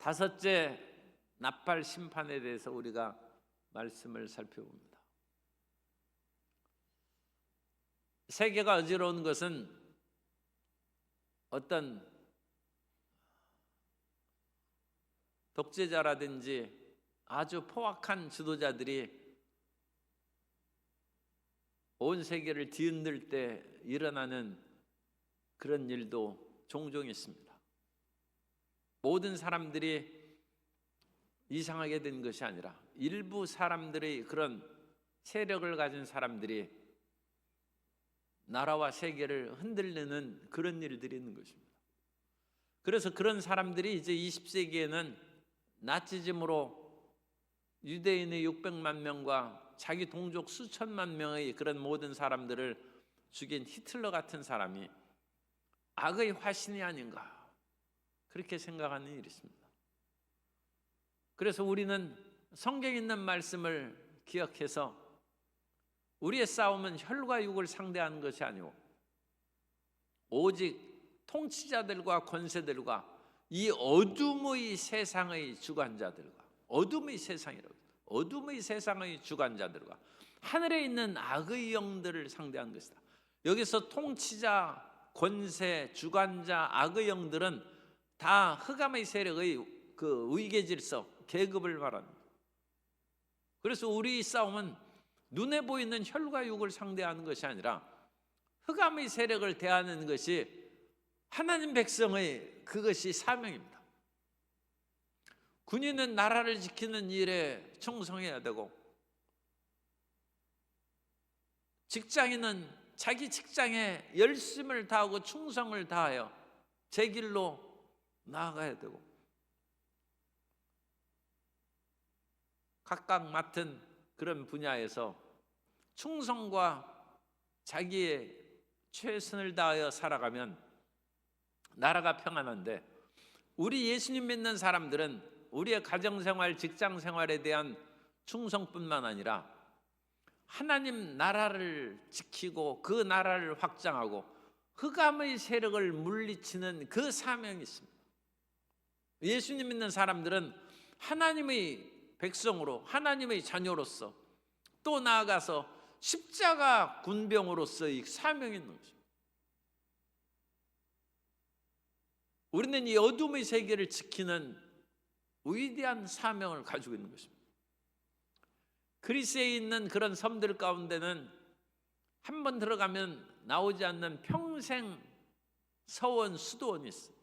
다섯째 나팔 심판에 대해서 우리가 말씀을 살펴봅니다. 세계가 어지러운 것은 어떤 독재자라든지 아주 포악한 지도자들이 온 세계를 뒤흔들 때 일어나는 그런 일도 종종 있습니다. 모든 사람들이 이상하게 된 것이 아니라 일부 사람들의 그런 세력을 가진 사람들이 나라와 세계를 흔들리는 그런 일들이 있는 것입니다. 그래서 그런 사람들이 이제 20세기에는 나치즘으로 유대인의 600만 명과 자기 동족 수천만 명의 그런 모든 사람들을 죽인 히틀러 같은 사람이 악의 화신이 아닌가, 그렇게 생각하는 일이 있습니다. 그래서 우리는 성경에 있는 말씀을 기억해서 우리의 싸움은 혈과 육을 상대하는 것이 아니고 오직 통치자들과 권세들과 이 어둠의 세상의 주관자들과, 어둠의 세상이라고, 어둠의 세상의 주관자들과 하늘에 있는 악의 영들을 상대하는 것이다. 여기서 통치자, 권세, 주관자, 악의 영들은 다 흑암의 세력의 그 위계 질서, 계급을 말합니다. 그래서 우리 싸움은 눈에 보이는 혈과 육을 상대하는 것이 아니라 흑암의 세력을 대하는 것이 하나님 백성의 그것이 사명입니다. 군인은 나라를 지키는 일에 충성해야 되고, 직장인은 자기 직장에 열심을 다하고 충성을 다하여 제 길로 나아가야 되고, 각각 맡은 그런 분야에서 충성과 자기의 최선을 다하여 살아가면 나라가 평안한데, 우리 예수님 믿는 사람들은 우리의 가정생활, 직장생활에 대한 충성뿐만 아니라 하나님 나라를 지키고 그 나라를 확장하고 흑암의 세력을 물리치는 그 사명이 있습니다. 예수님 믿는 사람들은 하나님의 백성으로, 하나님의 자녀로서, 또 나아가서 십자가 군병으로서의 사명이 있는 것입니다. 우리는 이 어둠의 세계를 지키는 위대한 사명을 가지고 있는 것입니다. 그리스에 있는 그런 섬들 가운데는 한 번 들어가면 나오지 않는 평생 서원 수도원이 있어요.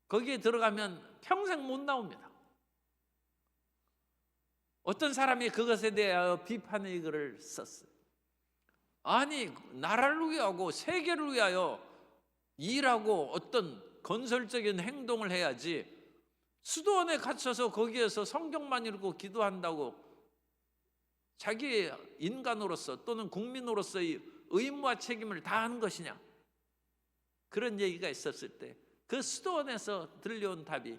거기에 들어가면 평생 못 나옵니다. 어떤 사람이 그것에 대하여 비판의 글을 썼어요. 아니, 나라를 위하고 세계를 위하여 일하고 어떤 건설적인 행동을 해야지 수도원에 갇혀서 거기에서 성경만 읽고 기도한다고 자기 인간으로서 또는 국민으로서의 의무와 책임을 다하는 것이냐, 그런 얘기가 있었을 때 그 수도원에서 들려온 답이,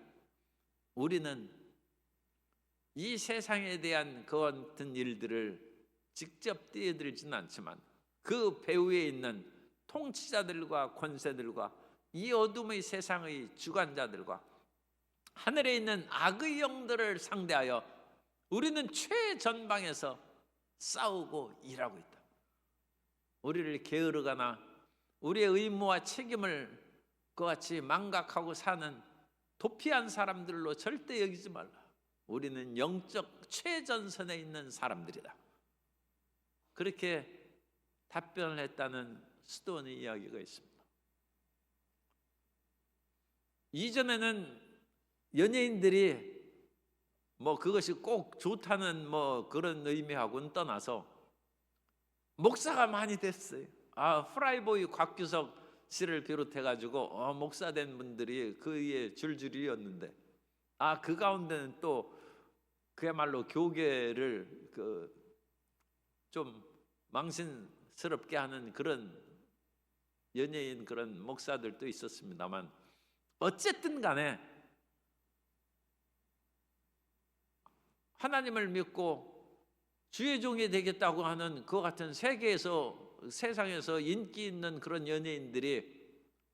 우리는 이 세상에 대한 그 같은 일들을 직접 뛰어들지는 않지만 그 배후에 있는 통치자들과 권세들과 이 어둠의 세상의 주관자들과 하늘에 있는 악의 영들을 상대하여 우리는 최전방에서 싸우고 일하고 있다. 우리를 게으르거나 우리의 의무와 책임을 그같이 망각하고 사는 도피한 사람들로 절대 여기지 말라. 우리는 영적 최전선에 있는 사람들이다. 그렇게 답변을 했다는 수도원의 이야기가 있습니다. 이전에는 연예인들이 뭐 그것이 꼭 좋다는 뭐 그런 의미하고는 떠나서 목사가 많이 됐어요. 프라이보이 곽규석 씨를 비롯해 가지고 목사 된 분들이 그 위에 줄줄이었는데, 그 가운데는 또 그야말로 교계를 좀 망신스럽게 하는 그런 연예인, 그런 목사들도 있었습니다만, 어쨌든 간에 하나님을 믿고 주의 종이 되겠다고 하는 그 같은 세상에서 인기 있는 그런 연예인들이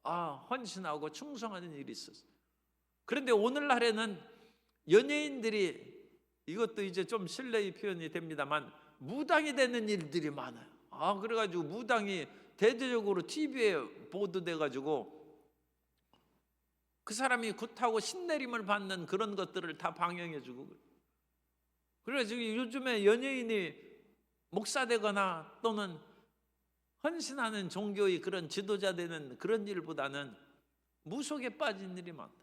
헌신하고 충성하는 일이 있었어요. 그런데 오늘날에는 연예인들이, 이것도 이제 좀 실례의 표현이 됩니다만, 무당이 되는 일들이 많아요. 그래가지고 무당이 대대적으로 TV에 보도돼 가지고 그 사람이 굿하고 신내림을 받는 그런 것들을 다 방영해주고, 그래서 요즘에 연예인이 목사 되거나 또는 헌신하는 종교의 그런 지도자 되는 그런 일보다는 무속에 빠진 일이 많다.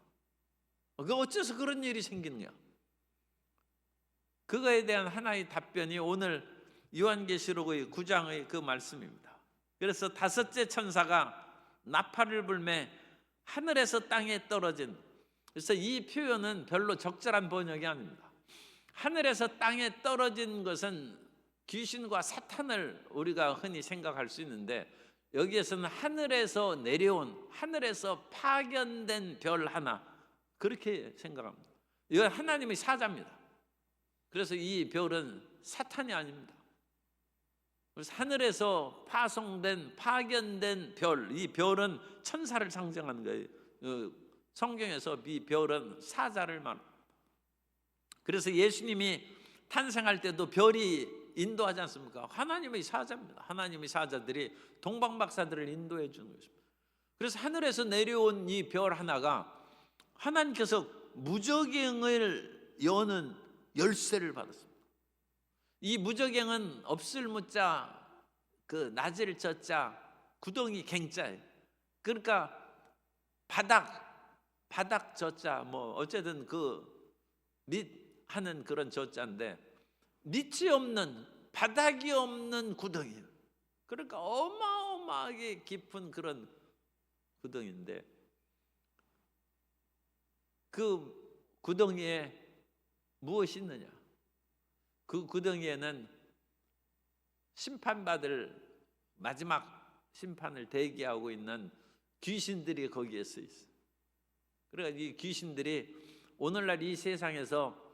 그 어째서 그런 일이 생기느냐? 그거에 대한 하나의 답변이 오늘 요한계시록의 9장의 그 말씀입니다. 그래서 다섯째 천사가 나팔을 불매 하늘에서 땅에 떨어진, 그래서 이 표현은 별로 적절한 번역이 아닙니다. 하늘에서 땅에 떨어진 것은 귀신과 사탄을 우리가 흔히 생각할 수 있는데, 여기에서는 하늘에서 내려온, 하늘에서 파견된 별 하나, 그렇게 생각합니다. 이건 하나님의 사자입니다. 그래서 이 별은 사탄이 아닙니다. 그래서 하늘에서 파견된 별, 이 별은 천사를 상징하는 거예요. 성경에서 이 별은 사자를 말합니다. 그래서 예수님이 탄생할 때도 별이 인도하지 않습니까? 하나님의 사자입니다. 하나님의 사자들이 동방박사들을 인도해 주는 것입니다. 그래서 하늘에서 내려온 이 별 하나가 하나님께서 무저갱을 여는 열쇠를 받았습니다. 이 무저갱은 없을 무자, 그 낮을 저자, 구덩이 갱자예요. 그러니까 바닥 저자, 뭐 어쨌든 그 하는 그런 저자인데, 밑이 없는, 바닥이 없는 구덩이예요. 그러니까 어마어마하게 깊은 그런 구덩이인데, 그 구덩이에 무엇이 있느냐? 그 구덩이에는 심판받을 마지막 심판을 대기하고 있는 귀신들이 거기에 서 있어요. 그러니까 이 귀신들이 오늘날 이 세상에서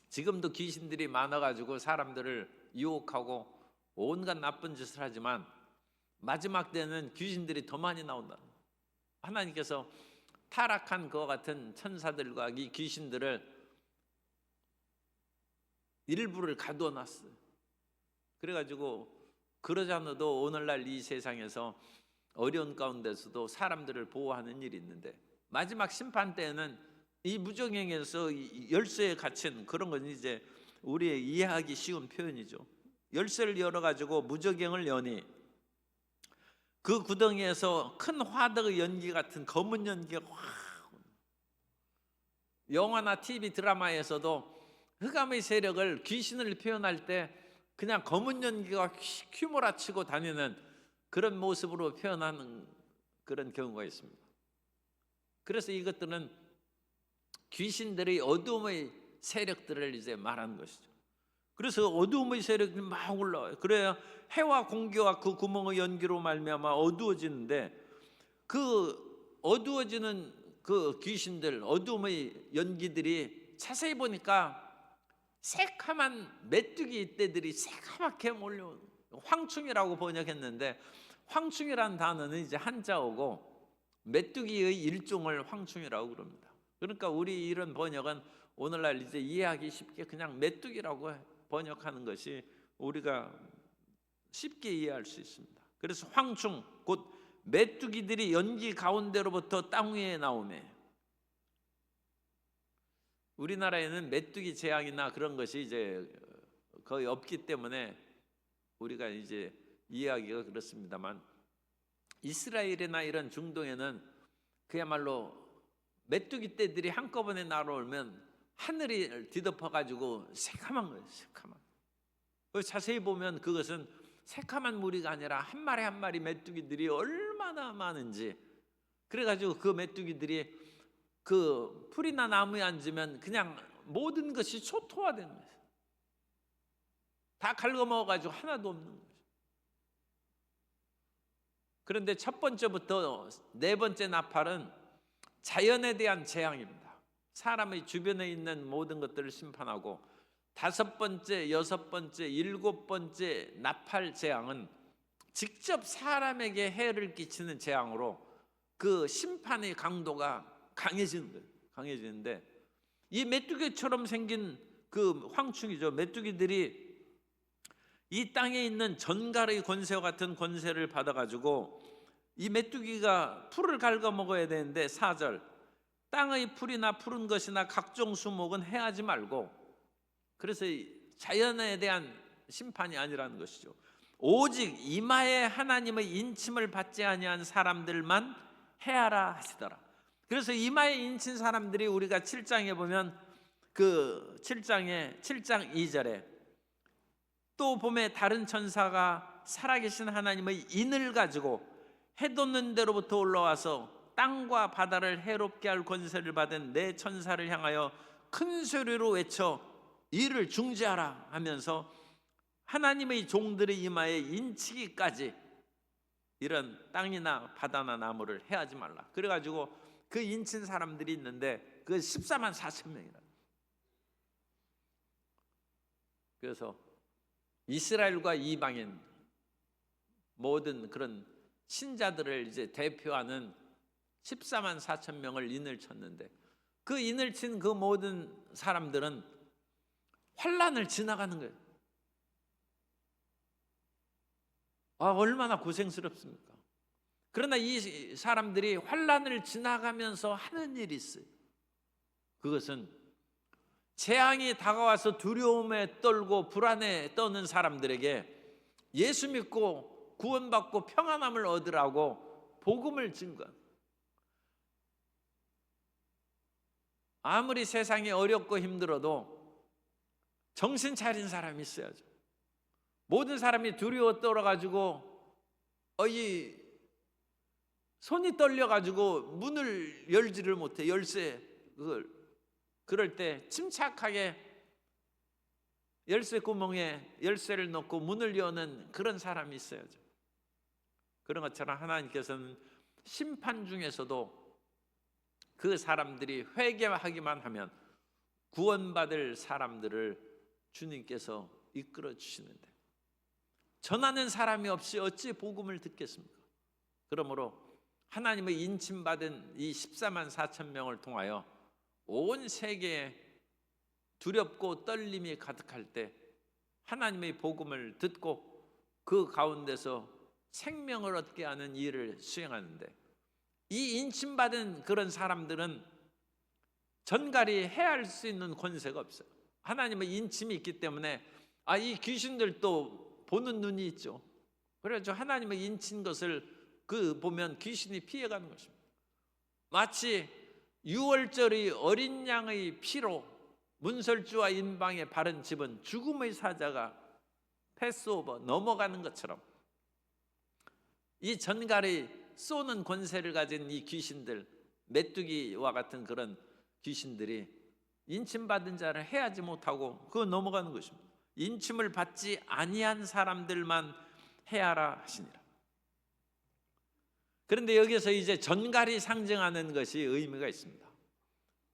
지금도 귀신들이 많아가지고 사람들을 유혹하고 온갖 나쁜 짓을 하지만, 마지막 때는 귀신들이 더 많이 나온다. 하나님께서 타락한 그와 같은 천사들과 이 귀신들을 일부를 가두어 놨어요. 그래가지고 그러지 않아도 오늘날 이 세상에서 어려운 가운데서도 사람들을 보호하는 일이 있는데, 마지막 심판 때에는 이 무저갱에서 열쇠에 갇힌 그런 건 이제 우리의 이해하기 쉬운 표현이죠. 열쇠를 열어가지고 무저갱을 여니 그 구덩이에서 큰 화덕의 연기 같은 검은 연기가 확, 영화나 TV 드라마에서도 흑암의 세력을, 귀신을 표현할 때 그냥 검은 연기가 휘몰아치고 다니는 그런 모습으로 표현하는 그런 경우가 있습니다. 그래서 이것들은 귀신들의 어둠의 세력들을 이제 말하는 것이죠. 그래서 어둠의 세력이 막 올라와요. 그래야 해와 공기와 그 구멍의 연기로 말미암아 어두워지는데, 그 어두워지는 그 귀신들, 어둠의 연기들이 자세히 보니까 새카만 메뚜기 떼들이 새카맣게 몰려오는, 황충이라고 번역했는데, 황충이라는 단어는 이제 한자어고 메뚜기의 일종을 황충이라고 그럽니다. 그러니까 우리 이런 번역은 오늘날 이제 이해하기 쉽게 그냥 메뚜기라고 번역하는 것이 우리가 쉽게 이해할 수 있습니다. 그래서 황충, 곧 메뚜기들이 연기 가운데로부터 땅 위에 나오매. 우리나라에는 메뚜기 재앙이나 그런 것이 이제 거의 없기 때문에 우리가 이제 이해하기가 그렇습니다만, 이스라엘이나 이런 중동에는 그야말로 메뚜기 떼들이 한꺼번에 날아오면 하늘이 뒤덮어가지고 새카만 거예요. 새카만. 자세히 보면 그것은 새카만 무리가 아니라 한 마리 한 마리 메뚜기들이 얼마나 많은지, 그래가지고 그 메뚜기들이 그 풀이나 나무에 앉으면 그냥 모든 것이 초토화되는 거예요. 다 갉아먹어가지고 하나도 없는 거죠. 그런데 첫 번째부터 네 번째 나팔은 자연에 대한 재앙입니다. 사람의 주변에 있는 모든 것들을 심판하고, 다섯 번째, 여섯 번째, 일곱 번째 나팔 재앙은 직접 사람에게 해를 끼치는 재앙으로 그 심판의 강도가 강해지는 거예요. 강해지는데, 이 메뚜기처럼 생긴 그 황충이죠. 메뚜기들이 이 땅에 있는 전갈의 권세와 같은 권세를 받아가지고 이 메뚜기가 풀을 갉아먹어야 되는데, 4절, 땅의 풀이나 푸른 것이나 각종 수목은 해하지 말고, 그래서 자연에 대한 심판이 아니라는 것이죠. 오직 이마에 하나님의 인침을 받지 아니한 사람들만 해하라 하시더라. 그래서 이마에 인친 사람들이 우리가 7장에 보면 그 7장 2절에 또 봄에 다른 천사가 살아계신 하나님의 인을 가지고 해 돋는 데로부터 올라와서 땅과 바다를 해롭게 할 권세를 받은 내 천사를 향하여 큰 소리로 외쳐 이를 중지하라 하면서 하나님의 종들의 이마에 인치기까지 이런 땅이나 바다나 나무를 해하지 말라. 그래가지고 그 인친 사람들이 있는데 그 14만 4천 명이라. 그래서 이스라엘과 이방인 모든 그런 신자들을 이제 대표하는 14만 4천 명을 인을 쳤는데, 그 인을 친 그 모든 사람들은 환란을 지나가는 거예요. 얼마나 고생스럽습니까? 그러나 이 사람들이 환란을 지나가면서 하는 일이 있어요. 그것은 재앙이 다가와서 두려움에 떨고 불안에 떠는 사람들에게 예수 믿고 구원받고 평안함을 얻으라고 복음을 증거한. 아무리 세상이 어렵고 힘들어도 정신 차린 사람이 있어야죠. 모든 사람이 두려워 떨어가지고 이 손이 떨려가지고 문을 열지를 못해. 열쇠 그럴 때 침착하게 열쇠 구멍에 열쇠를 넣고 문을 여는 그런 사람이 있어야죠. 그런 것처럼 하나님께서는 심판 중에서도 그 사람들이 회개하기만 하면 구원받을 사람들을 주님께서 이끌어 주시는데, 전하는 사람이 없이 어찌 복음을 듣겠습니까? 그러므로 하나님의 인침받은 이 14만 4천 명을 통하여 온 세계에 두렵고 떨림이 가득할 때 하나님의 복음을 듣고 그 가운데서 생명을 얻게 하는 일을 수행하는데, 이 인침받은 그런 사람들은 전갈이 해할 수 있는 권세가 없어요. 하나님의 인침이 있기 때문에 이 귀신들도 보는 눈이 있죠. 그래서 하나님의 인친 것을 보면 귀신이 피해가는 것입니다. 마치 유월절의 어린 양의 피로 문설주와 인방에 바른 집은 죽음의 사자가 패스오버 넘어가는 것처럼, 이 전갈이 쏘는 권세를 가진 이 귀신들, 메뚜기와 같은 그런 귀신들이 인침받은 자를 해하지 못하고 그거 넘어가는 것입니다. 인침을 받지 아니한 사람들만 해하라 하시니라. 그런데 여기서 이제 전갈이 상징하는 것이 의미가 있습니다.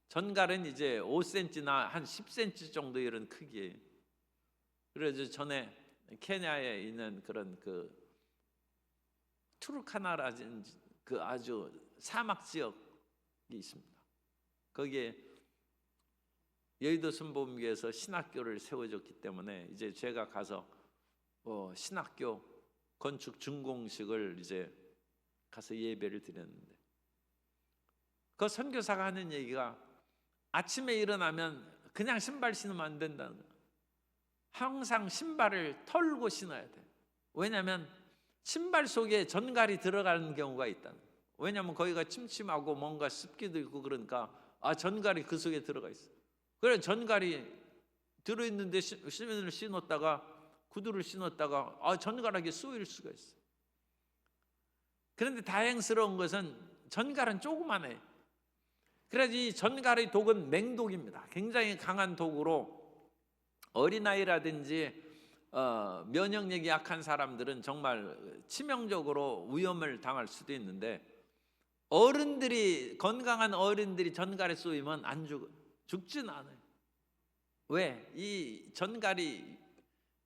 전갈은 이제 5cm나 한 10cm 정도 이런 크기예요. 그래서 전에 케냐에 있는 그런 투르카나라는 그 아주 사막 지역이 있습니다. 거기에 여의도 순복음교회에서 신학교를 세워줬기 때문에 이제 제가 가서 신학교 건축 준공식을 이제 가서 예배를 드렸는데, 그 선교사가 하는 얘기가 아침에 일어나면 그냥 신발 신으면 안 된다는 거예요. 항상 신발을 털고 신어야 돼. 왜냐하면 신발 속에 전갈이 들어가는 경우가 있다. 왜냐하면 거기가 침침하고 뭔가 습기도 있고 그러니까 전갈이 그 속에 들어가 있어. 그래 전갈이 들어있는데 신을 신었다가 구두를 신었다가 전갈에게 쏘일 수가 있어. 그런데 다행스러운 것은 전갈은 조그만해. 그래서 이 전갈의 독은 맹독입니다. 굉장히 강한 독으로 어린아이라든지 면역력이 약한 사람들은 정말 치명적으로 위험을 당할 수도 있는데, 건강한 어른들이 전갈에 쏘이면 안 죽지는 않아요. 왜? 이 전갈이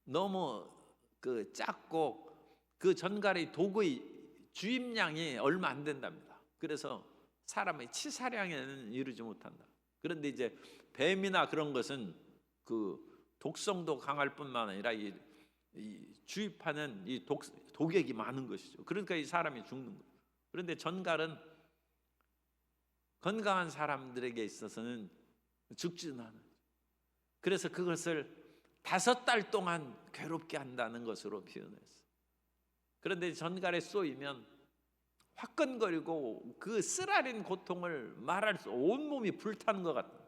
너무 작고 그 전갈의 독의 주입량이 얼마 안 된답니다. 그래서 사람의 치사량에는 이르지 못한다. 그런데 이제 뱀이나 그런 것은 그 독성도 강할 뿐만 아니라 이 주입하는 이 독액이 많은 것이죠. 그러니까 이 사람이 죽는 거예요. 그런데 전갈은 건강한 사람들에게 있어서는 죽지는 않아요. 그래서 그것을 5달 동안 괴롭게 한다는 것으로 표현했어요. 그런데 전갈에 쏘이면 화끈거리고 그 쓰라린 고통을 말할 수, 온몸이 불타는 것 같아요.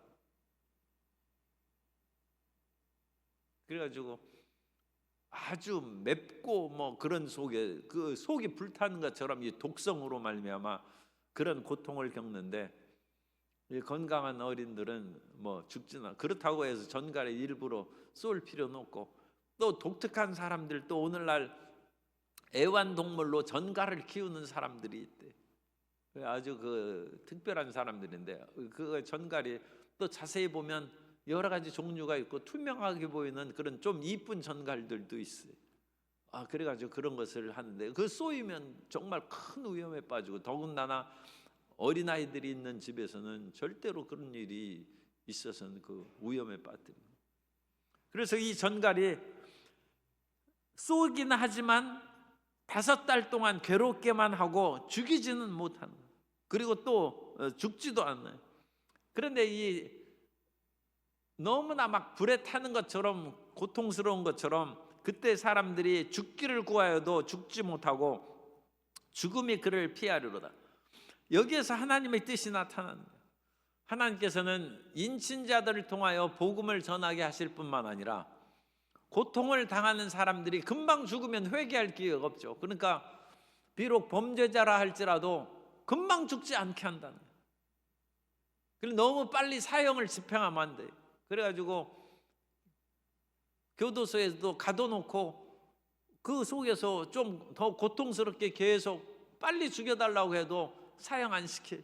그래가지고 아주 맵고 뭐 그런 속에 그 속이 불타는 것처럼 이 독성으로 말미암아 그런 고통을 겪는데, 이 건강한 어린들은 뭐 죽지는 않아. 그렇다고 해서 전갈에 일부러 쏠 필요는 없고, 또 독특한 사람들, 또 오늘날 애완동물로 전갈을 키우는 사람들이 있대. 아주 그 특별한 사람들인데, 그 전갈이 또 자세히 보면 여러 가지 종류가 있고 투명하게 보이는 그런 좀 이쁜 전갈들도 있어요. 그래가지고 그런 것을 하는데, 그 쏘이면 정말 큰 위험에 빠지고, 더군다나 어린아이들이 있는 집에서는 절대로 그런 일이 있어서는 그 위험에 빠뜨립니다. 그래서 이 전갈이 쏘기는 하지만 5달 동안 괴롭게만 하고 죽이지는 못하는 거예요. 그리고 또 죽지도 않아요. 그런데 이 너무나 막 불에 타는 것처럼 고통스러운 것처럼 그때 사람들이 죽기를 구하여도 죽지 못하고 죽음이 그를 피하려다. 여기에서 하나님의 뜻이 나타나는 거예요. 하나님께서는 인친자들을 통하여 복음을 전하게 하실 뿐만 아니라 고통을 당하는 사람들이 금방 죽으면 회개할 기회가 없죠. 그러니까 비록 범죄자라 할지라도 금방 죽지 않게 한다는 거예요. 그리고 너무 빨리 사형을 집행하면 안 돼요. 그래가지고 교도소에도 가둬놓고 그 속에서 좀 더 고통스럽게 계속 빨리 죽여달라고 해도 사형 안 시켜요.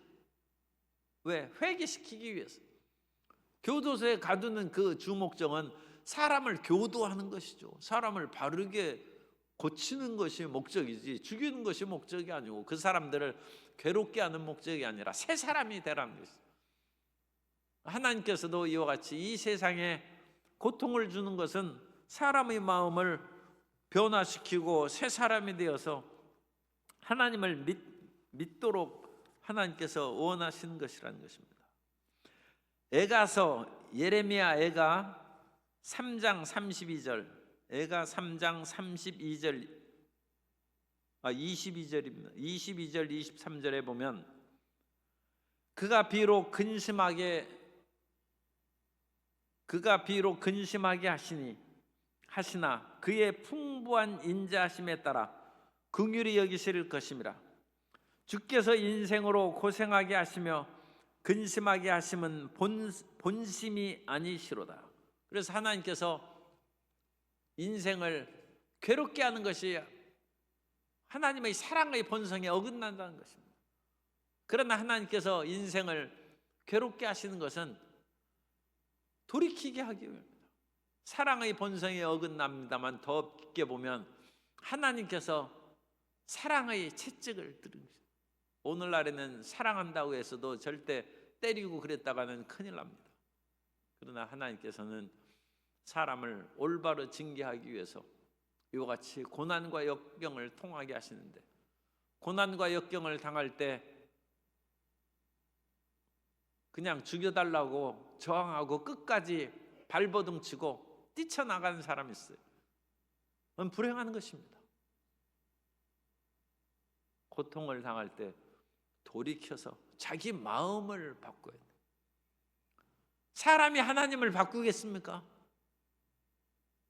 왜? 회개시키기 위해서. 교도소에 가두는 그 주목적은 사람을 교도하는 것이죠. 사람을 바르게 고치는 것이 목적이지 죽이는 것이 목적이 아니고, 그 사람들을 괴롭게 하는 목적이 아니라 새 사람이 되라는 것이죠. 하나님께서도 이와 같이 이 세상에 고통을 주는 것은 사람의 마음을 변화시키고 새 사람이 되어서 하나님을 믿도록 하나님께서 원하시는 것이라는 것입니다. 에가서, 예레미야 에가 3장 32절, 에가 3장 32절 22절입니다. 22절 23절에 보면 그가 비록 근심하게 하시나 그의 풍부한 인자하심에 따라 긍휼히 여기실 것임이라. 주께서 인생으로 고생하게 하시며 근심하게 하심은 본심이 아니시로다. 그래서 하나님께서 인생을 괴롭게 하는 것이 하나님의 사랑의 본성에 어긋난다는 것입니다. 그러나 하나님께서 인생을 괴롭게 하시는 것은 돌이키게 하기 위함입니다. 사랑의 본성에 어긋납니다만 더 깊게 보면 하나님께서 사랑의 채찍을 들은 것입니다. 오늘날에는 사랑한다고 해서도 절대 때리고 그랬다가는 큰일 납니다. 그러나 하나님께서는 사람을 올바로 징계하기 위해서 이와 같이 고난과 역경을 통하게 하시는데, 고난과 역경을 당할 때 그냥 죽여달라고 저항하고 끝까지 발버둥 치고 뛰쳐나가는 사람이 있어요. 그건 불행한 것입니다. 고통을 당할 때 돌이켜서 자기 마음을 바꿔야 돼요. 사람이 하나님을 바꾸겠습니까?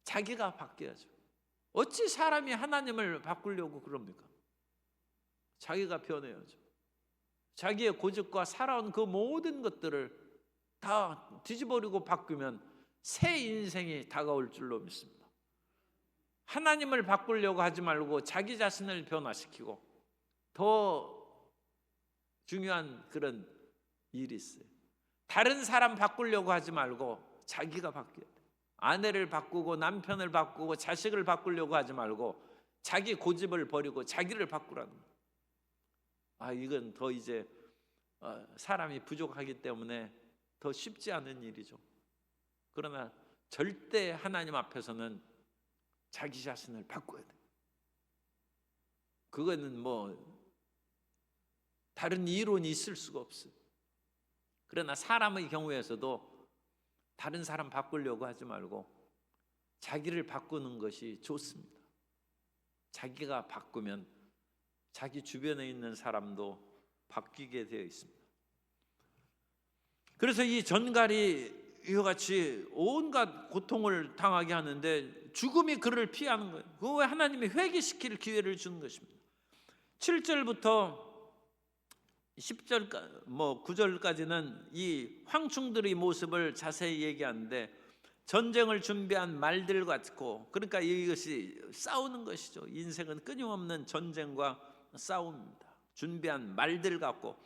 자기가 바뀌어야죠. 어찌 사람이 하나님을 바꾸려고 그럽니까? 자기가 변해야죠. 자기의 고집과 살아온 그 모든 것들을 다 뒤집어버리고 바꾸면 새 인생이 다가올 줄로 믿습니다. 하나님을 바꾸려고 하지 말고 자기 자신을 변화시키고, 더 중요한 그런 일이 있어요. 다른 사람 바꾸려고 하지 말고 자기가 바뀌어야 돼요. 아내를 바꾸고 남편을 바꾸고 자식을 바꾸려고 하지 말고 자기 고집을 버리고 자기를 바꾸라는 거예요. 이건 더 이제 사람이 부족하기 때문에 더 쉽지 않은 일이죠. 그러나 절대 하나님 앞에서는 자기 자신을 바꿔야 돼. 그거는 다른 이론이 있을 수가 없어요. 그러나 사람의 경우에서도 다른 사람 바꾸려고 하지 말고 자기를 바꾸는 것이 좋습니다. 자기가 바꾸면 자기 주변에 있는 사람도 바뀌게 되어 있습니다. 그래서 이 전갈이 이와 같이 온갖 고통을 당하게 하는데 죽음이 그를 피하는 거예요. 그거 하나님이 회개시킬 기회를 주는 것입니다. 7절부터 10절, 9절까지는 이 황충들의 모습을 자세히 얘기하는데 전쟁을 준비한 말들 같고, 그러니까 이것이 싸우는 것이죠. 인생은 끊임없는 전쟁과 싸움입니다. 준비한 말들 같고,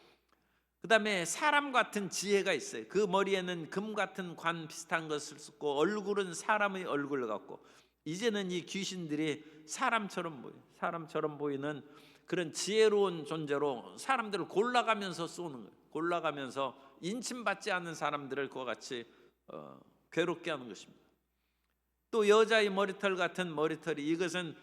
그 다음에 사람 같은 지혜가 있어요. 그 머리에는 금 같은 관 비슷한 것을 쓰고 얼굴은 사람의 얼굴 같고, 이제는 이 귀신들이 사람처럼 보이는 그런 지혜로운 존재로 사람들을 골라가면서 쏘는 거예요. 골라가면서 인침받지 않는 사람들을 그와 같이 괴롭게 하는 것입니다. 또 여자의 머리털 같은 머리털이, 이것은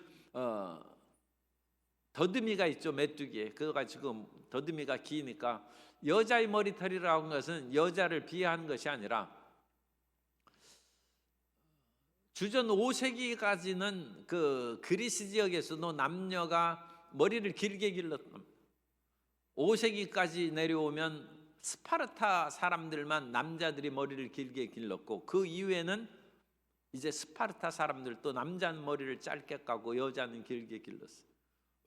더듬이가 있죠. 메뚜기에 그거가 지금 더듬이가 기니까 여자의 머리털이라고 하는 것은 여자를 비하한 것이 아니라 주전 5세기까지는 그 그리스 지역에서도 남녀가 머리를 길게 길렀던, 5세기까지 내려오면 스파르타 사람들만 남자들이 머리를 길게 길렀고, 그 이후에는 이제 스파르타 사람들도 남자는 머리를 짧게 까고 여자는 길게 길렀어요.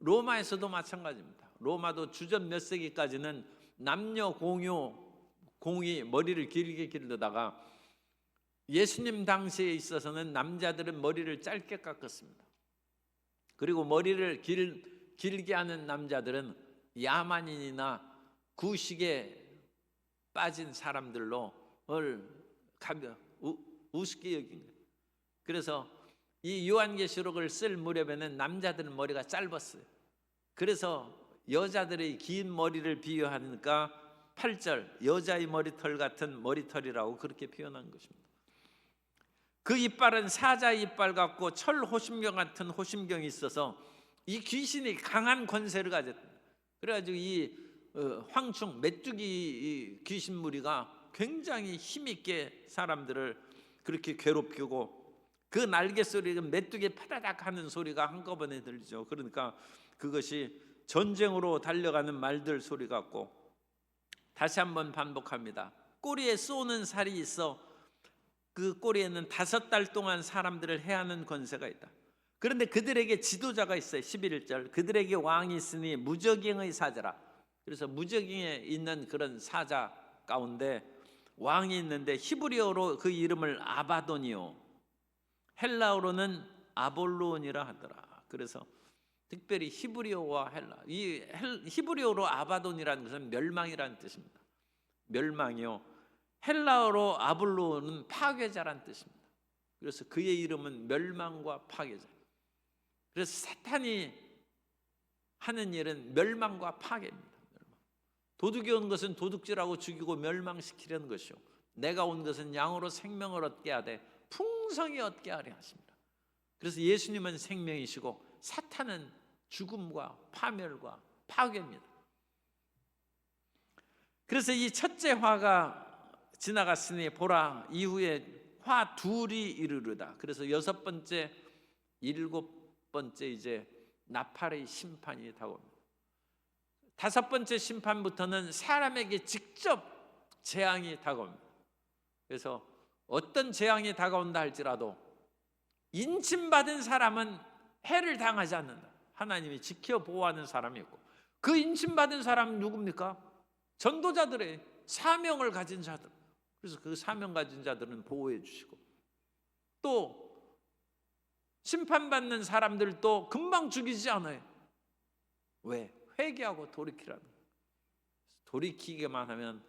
로마에서도 마찬가지입니다. 로마도 주전 몇 세기까지는 남녀 공이 머리를 길게 기르다가 예수님 당시에 있어서는 남자들은 머리를 짧게 깎았습니다. 그리고 머리를 길게 하는 남자들은 야만인이나 구식에 빠진 사람들로 우습게 여긴 거예요. 그래서 이 요한계시록을 쓸 무렵에는 남자들은 머리가 짧았어요. 그래서 여자들의 긴 머리를 비유하니까 8절 여자의 머리털 같은 머리털이라고 그렇게 표현한 것입니다. 그 이빨은 사자의 이빨 같고 철 호심경 같은 호심경이 있어서 이 귀신이 강한 권세를 가졌다. 그래가지고 이 황충 메뚜기 귀신 무리가 굉장히 힘있게 사람들을 그렇게 괴롭히고, 그 날개 소리가 메뚜기 파다닥 하는 소리가 한꺼번에 들리죠. 그러니까 그것이 전쟁으로 달려가는 말들 소리 같고, 다시 한번 반복합니다. 꼬리에 쏘는 살이 있어 그 꼬리에는 5달 동안 사람들을 해하는 권세가 있다. 그런데 그들에게 지도자가 있어요. 11절 그들에게 왕이 있으니 무적행의 사자라. 그래서 무적행에 있는 그런 사자 가운데 왕이 있는데 히브리어로 그 이름을 아바돈이요, 헬라어로는 아볼론이라 하더라. 그래서 특별히 히브리어와 히브리어로 아바돈이라는 것은 멸망이라는 뜻입니다. 멸망이요, 헬라어로 아볼론은 파괴자라는 뜻입니다. 그래서 그의 이름은 멸망과 파괴자. 그래서 사탄이 하는 일은 멸망과 파괴입니다. 도둑이 온 것은 도둑질하고 죽이고 멸망시키려는 것이요, 내가 온 것은 양으로 생명을 얻게 하되 풍성히 얻게 하려 하십니다. 그래서 예수님은 생명이시고 사탄은 죽음과 파멸과 파괴입니다. 그래서 이 첫째 화가 지나갔으니 보라 이후에 화 둘이 이르르다. 그래서 6번째 7번째 이제 나팔의 심판이 다가옵니다. 5번째 심판부터는 사람에게 직접 재앙이 다가옵니다. 그래서 어떤 재앙이 다가온다 할지라도 인침받은 사람은 해를 당하지 않는다. 하나님이 지켜 보호하는 사람이 있고, 그 인침받은 사람은 누굽니까? 전도자들의 사명을 가진 자들. 그래서 그 사명 가진 자들은 보호해 주시고, 또 심판받는 사람들도 금방 죽이지 않아요. 왜? 회개하고 돌이키라는 거예요. 돌이키기만 하면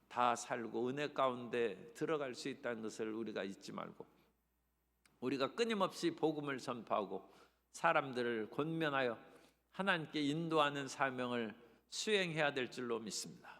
다 살고 은혜 가운데 들어갈 수 있다는 것을 우리가 잊지 말고, 우리가 끊임없이 복음을 전파하고 사람들을 권면하여 하나님께 인도하는 사명을 수행해야 될 줄로 믿습니다.